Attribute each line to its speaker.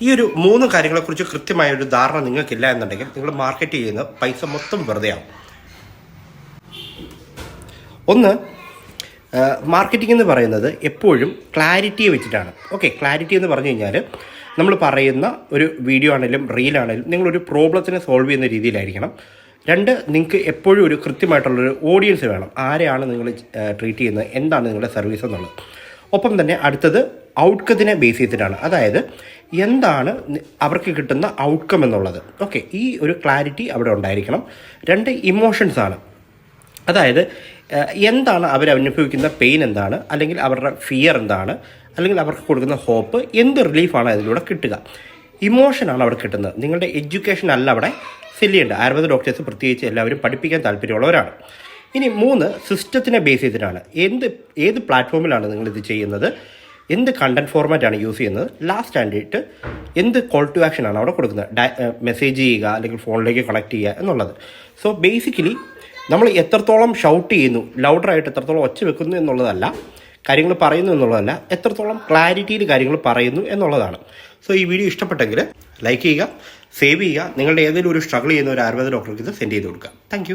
Speaker 1: ഈ ഒരു 3 കാര്യങ്ങളെക്കുറിച്ച് കൃത്യമായ ഒരു ധാരണ നിങ്ങൾക്കില്ല എന്നുണ്ടെങ്കിൽ നിങ്ങൾ മാർക്കറ്റ് ചെയ്യുന്ന പൈസ മൊത്തം വെറുതെയാവും. ഒന്ന്, മാർക്കറ്റിംഗ് എന്ന് പറയുന്നത് എപ്പോഴും ക്ലാരിറ്റിയെ വെച്ചിട്ടാണ്. ഓക്കെ, ക്ലാരിറ്റി എന്ന് പറഞ്ഞു കഴിഞ്ഞാൽ നമ്മൾ പറയുന്ന ഒരു വീഡിയോ ആണെങ്കിലും റീലാണെങ്കിലും നിങ്ങളൊരു പ്രോബ്ലത്തിനെ സോൾവ് ചെയ്യുന്ന രീതിയിലായിരിക്കണം. 2, നിങ്ങൾക്ക് എപ്പോഴും ഒരു കൃത്യമായിട്ടുള്ളൊരു ഓഡിയൻസ് വേണം. ആരെയാണ് നിങ്ങൾ ട്രീറ്റ് ചെയ്യുന്നത്, എന്താണ് നിങ്ങളുടെ സർവീസ് എന്നുള്ളത്. ഒപ്പം തന്നെ അടുത്തത് ഔട്ട്കത്തിനെ ബേസ് ചെയ്തിട്ടാണ്. അതായത് എന്താണ് അവർക്ക് കിട്ടുന്ന ഔട്ട്കം എന്നുള്ളത്. ഓക്കെ, ഈ ഒരു ക്ലാരിറ്റി അവിടെ ഉണ്ടായിരിക്കണം. 2, ഇമോഷൻസ് ആണ്. അതായത് എന്താണ് അവരനുഭവിക്കുന്ന പെയിൻ എന്താണ്, അല്ലെങ്കിൽ അവരുടെ ഫിയർ എന്താണ്, അല്ലെങ്കിൽ അവർക്ക് കൊടുക്കുന്ന ഹോപ്പ്, എന്ത് റിലീഫാണ് അതിലൂടെ കിട്ടുക. ഇമോഷനാണ് അവിടെ കിട്ടുന്നത്. നിങ്ങളുടെ എഡ്യൂക്കേഷൻ അല്ല അവിടെ സെല് ചെയ്യേണ്ടത്. ആയുർവേദ ഡോക്ടേഴ്സ് പ്രത്യേകിച്ച് എല്ലാവരും പഠിപ്പിക്കാൻ താല്പര്യമുള്ളവരാണ്. ഇനി 3, സിസ്റ്റത്തിനെ ബേസ് ചെയ്തിട്ടാണ്. ഏത് പ്ലാറ്റ്ഫോമിലാണ് നിങ്ങളിത് ചെയ്യുന്നത്, എന്ത് കണ്ടൻറ് ഫോർമാറ്റാണ് യൂസ് ചെയ്യുന്നത്, ലാസ്റ്റ് ആൻഡിട്ട് എന്ത് കോൾ ടു ആക്ഷൻ ആണ് അവിടെ കൊടുക്കുന്നത്, മെസ്സേജ് ചെയ്യുക അല്ലെങ്കിൽ ഫോണിലേക്ക് കണക്ട് ചെയ്യുക എന്നുള്ളത്. സോ ബേസിക്കലി നമ്മൾ എത്രത്തോളം ഷൗട്ട് ചെയ്യുന്നു, ലൗഡറായിട്ട് എത്രത്തോളം ഒച്ച വെക്കുന്നു എന്നുള്ളതല്ല, കാര്യങ്ങൾ പറയുന്നു എന്നുള്ളതല്ല, എത്രത്തോളം ക്ലാരിറ്റിയിൽ കാര്യങ്ങൾ പറയുന്നു എന്നുള്ളതാണ്. സോ ഈ വീഡിയോ ഇഷ്ടപ്പെട്ടെങ്കിൽ ലൈക്ക് ചെയ്യുക, സേവ് ചെയ്യുക. നിങ്ങളുടെ ഏതെങ്കിലും ഒരു സ്ട്രഗിൾ ചെയ്യുന്ന ഒരു ആയുർവേദ ഡോക്ടർക്ക് ഇത് സെൻഡ് ചെയ്ത് കൊടുക്കുക. താങ്ക്